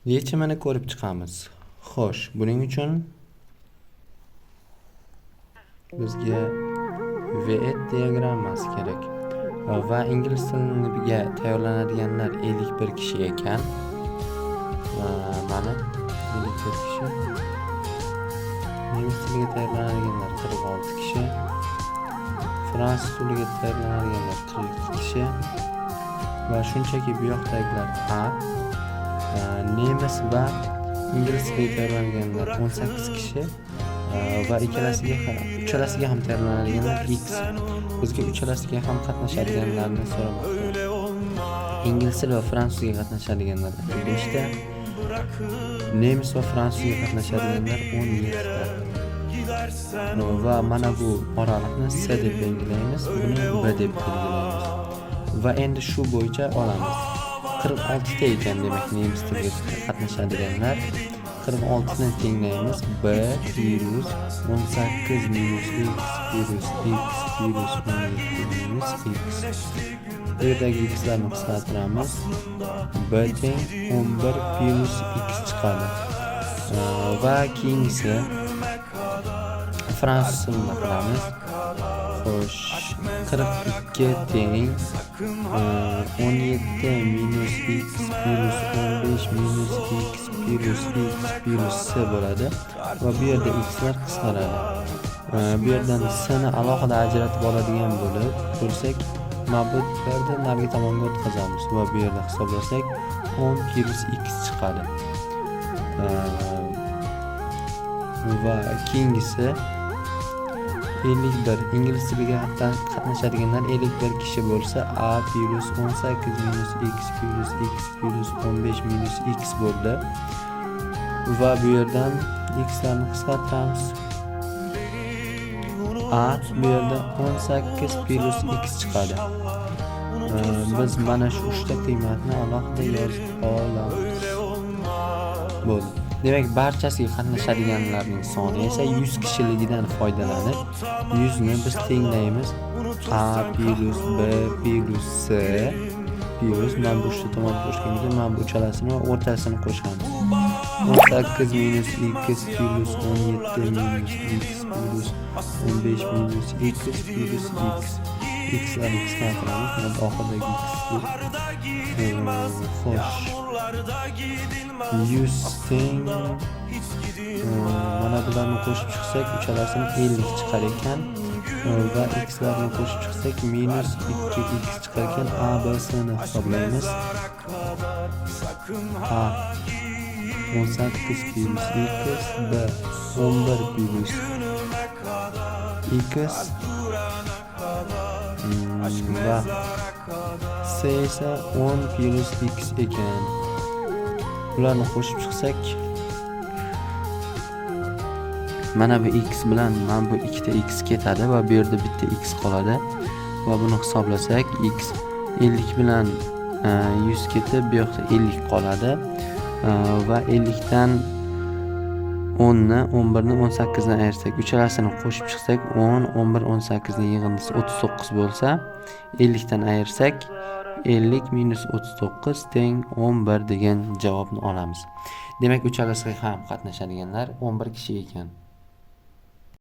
Yechimini ko'rib chiqamiz. Xo'sh, buning uchun bizga VET diagrammasi kerak. Va ingliz tiliga tayyorlanadiganlar 51 kishi ekan. Mana 51 kishi. Nemis tiliga tayyorlanadiganlar 46 kishi. Fransuz tiliga tayyorlanadiganlar 42 kishi. Va shunchaki bu yoqdagilar nemis va ingliz tiliga tayyorlanganlar 18 kishi va uchalasiga ham tayyorlanadiganlar X. Bizga uchalasiga ham qatnashadiganlarni so'ramoqda. Ingliz tili va fransuzga qatnashadiganlar 5 ta, nemis va fransuzga qatnashadiganlar 17 ta. Va mana bu oraliqni S deb belgilaymiz, buni B deb belgilaymiz. Va endi shu bo'yicha olamiz. 46 ta ekan, demak nemis tiliga qatnashadiganlar 46 ni tenglaymiz. B virus 18 minus x virus x virus 17 minus x. Bu yerdagi x'larni qisqartiramiz. B teng 11 virus x chiqadi. Va keyingisi fransuz tilida qilamiz. Xo'sh, 42 teng 17 minus x virus 15 minus x virus s bo'ladi. Va bu yerda x'lar qisqaradi. Bu yerdan s'ni alohida ajratib oladigan bo'lsak, mabutlarni narigi tomonga o'tkazamiz va bu yerda hisoblasak 10 virus x chiqadi. Va keyingisi 51 ingliz tiliga qatnashadiganlar 51 kishi bo'lsa a virus 18 minus x virus x virus 15 minus x bo'ldi. Va bu yerdan x'larni qisqartiramiz. A bu yerda 18 virus x chiqadi. Biz mana shu 3 ta qiymatni alohida yozib olamiz. Bo'ldi. Demak, barchasiga qatnashadiganlarning soni esa 100 kishiligidan foydalanib 100 ni biz tenglaymiz. A virus B virus C virus, mana bu uchta tomon qo'shganimizda mana bu uchalasini va o'rtasini qo'shamiz. 18 minus x virus 17 minus x virus 15 minus x virus x. X'larni qisqartiramiz. Mana oxirdagi x. Xo'sh. 100 teng mana bularni qo'shib chiqsak uchalasini 50 chiqar ekan. Va x'larni qo'shib chiqsak minus 2x chiqar ekan. A, B, C ni hisoblaymiz. A 18 virus x, B 11 virus x va C esa 10 virus x ekan. Ularni qo'shib chiqsak mana bu x bilan mana bu ikkita x ketadi va bu yerda bitta x qoladi. Va buni hisoblasak x 50 bilan 100 ketib bu yoqda 50 qoladi. Va 50 dan 10 ni 11 ni 18 dan ayirsak uchalasini qo'shib chiqsak 10 11 18 ning yig'indisi 39 bo'lsa 50 dan ayirsak 50 minus 39 teng 11 degan javobni olamiz. Demak, uchalasiga ham qatnashadiganlar 11 kishi ekan.